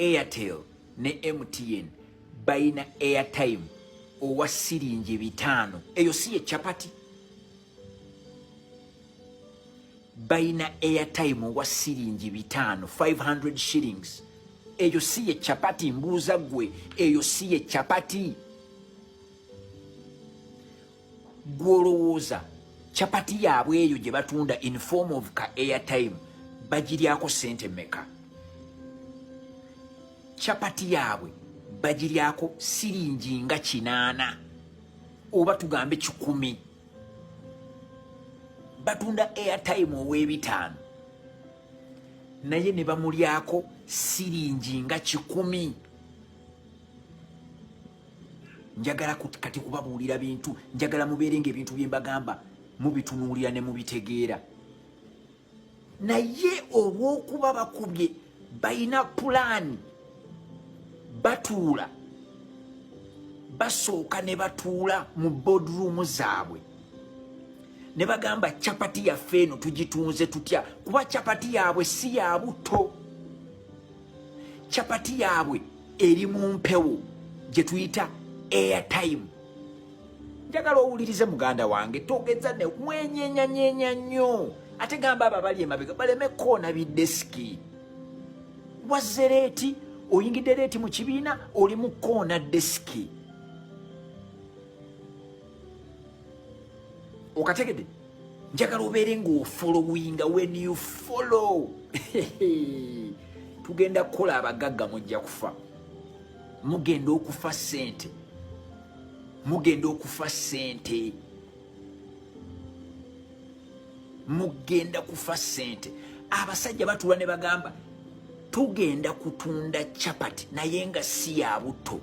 Airtel ne MTN bayina airtime owa siringi 5 eyo si ye chapati. Bayina airtime owa siringi 5 500 shillings eyo si ye chapati. Mbuuza gwe eyo si ye chapati. Gwolowooza chapati yaabwe eyo gye batunda in form of ka airtime bagiryako sente meka? Chapati yaabwe bagiryako siringi nga 8 oba tugambe 10. Batunda airtime owe5 naye ne bamulyako siringi nga 10. Njagala kati kubabuulira bintu, njagala mubeere ng'ebintu bye mbagamba mubitunuulira ne mubitegeera. Naye olw'okuba bakubye bayina pulaani, batuula basooka ne batuula mu boardroom zaabwe ne bagamba chapati yaffe eno tugitunze tutya, kuba chapati yaabwe si ya buto. Chapati yaabwe eri mu mpewo gye tuyita airtime. Njagala owulirize muganda wange, togeza ne mwenyenyanyenya nnyo ate gamba abo abali emabega baleme koona bideski. Wazze leeti, oyingidde leeti mu kibiina, oli mu koona deski. Okategedde? Njagala obeere ng'ofollowinga. When you follow tugenda kukola abagagga mujja kufa. Mugenda okufa ssente. Mugenda okufa ssente. Mugenda kufa ssente. Abasajja batula ne bagamba tugenda kutunda chapati naye nga si ya buto.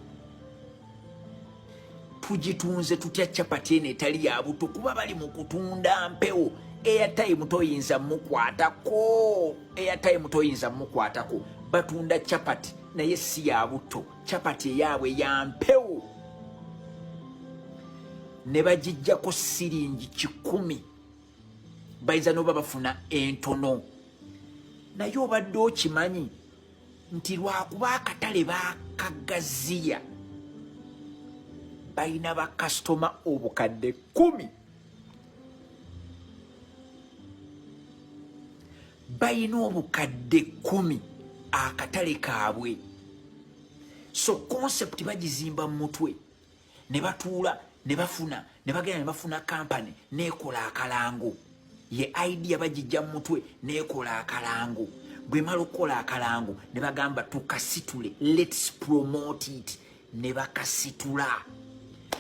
Tugitunze tutya chapati eno etali ya buto kuba bali mu kutunda mpewo. Airtime toyinza mukwatako. Airtime toyinza mukwatako. Batunda chapati naye si ya buto. Chapati yaabwe ya mpewo. Ne bagijjako siringi 10. Bayinza n'oba bafuna entono. Naye obadde okimanyi nti lwakuba akatale bakagaziya bayina bakasitoma obukadde 10. Bayina obukadde 10 akatale kaabwe. So concept bagizimba mu mutwe ne batuula ne bafuna ne bagenda ne bafuna kampani nekola akalango. Ye idea bagijja mu mutwe nekola akalango. Bwe mala okukola akalango ne bagamba tukasitule, let's promote it. Ne bakasitula.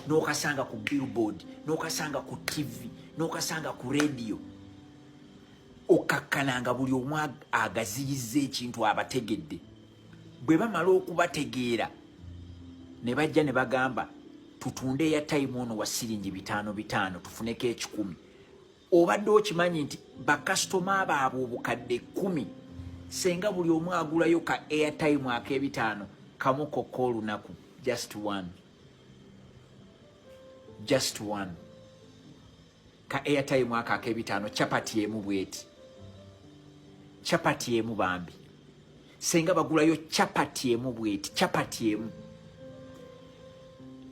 N'okasanga ku billboard, n'okasanga ku TV, n'okasanga ku radio. Okakkananga buli omu agaziyizza ekintu abategedde. Bwe bamala okubategeera ne bajja ne bagamba tutunde airtime ono wa siringi 5 tufuneko 10. Obadde okimanyi nti bakasitoma baabwe obukadde 10 senga buli omu agulayo ka airtime ake5 kamukokko olunaku. Just one. Ka airtime ake5 chapati emu bweti. Chapati emu bambi. Senga bagulayo chapati emu bweti. Chapati emu.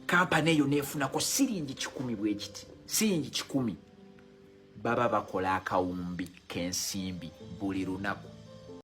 Kampani eyo nefunako siringi 10 bwekiti. Siringi 10. Baba bakola akawumbi kensimbi buli lunaku.